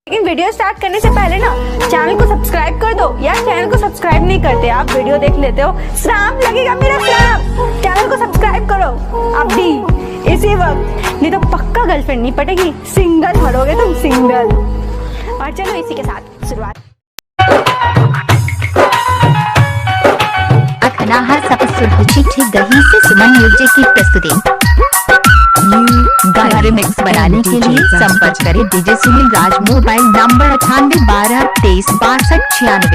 लेकिन video start करने से पहले ना चैनल को सब्सक्राइब कर दो। यार चैनल को सब्सक्राइब नहीं करते, आप वीडियो देख लेते हो, श्राम लगेगा मेरा श्राम। चैनल को सब्सक्राइब करो अभी इसी वक्त, नहीं तो पक्का गर्लफ्रेंड नहीं पटेगी, सिंगल मरोगे तुम, सिंगल। और चलो इसी के साथ शुरुआत। अखनाहर सपसुरहुची ठीक दही से सुमन युजे की प्रस्तुति। गाना रिमिक्स बनाने के लिए संपर्क करें डीजे सुनील राज, मोबाइल नंबर 9812 12 63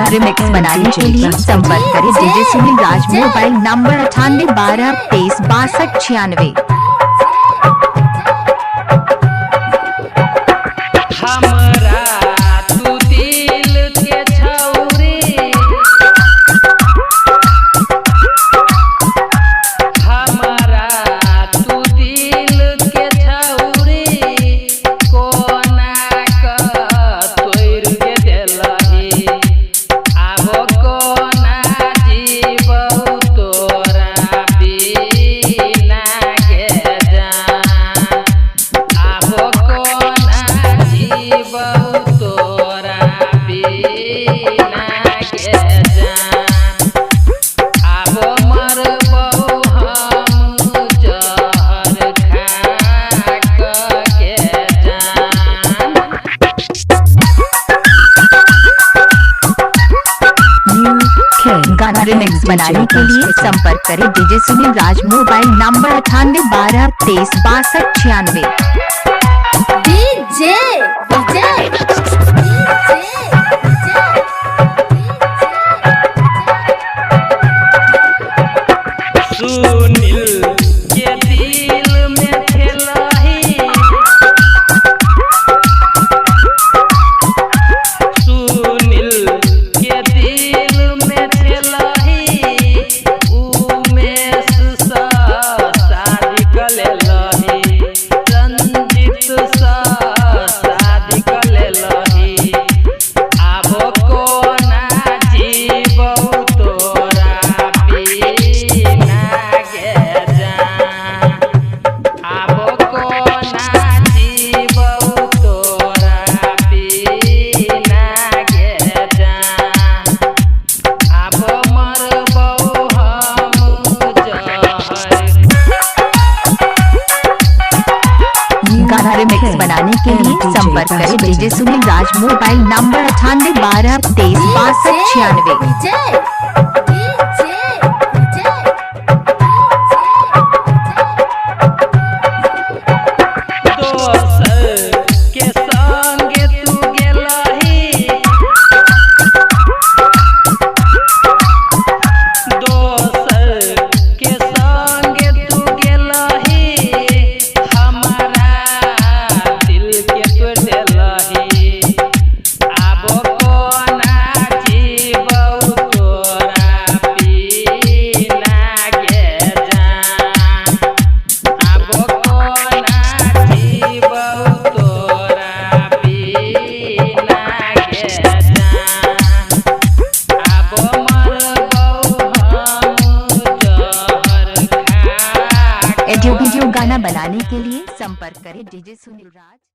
रिमिक्स बनाने के लिए संपर्क करें डीजे सुनील राज, मोबाइल नंबर 9812 12 63 गाना रिमिक्स बनाने के लिए संपर्क करें डीजे सुनील राज, मोबाइल नंबर 9812 12 गाना रिमिक्स बनाने के लिए संपर्क करें डीजे सुनील राज, मोबाइल नंबर 9812 23 62 वीडियो गाना बनाने के लिए संपर्क करें डीजे सुनील राज।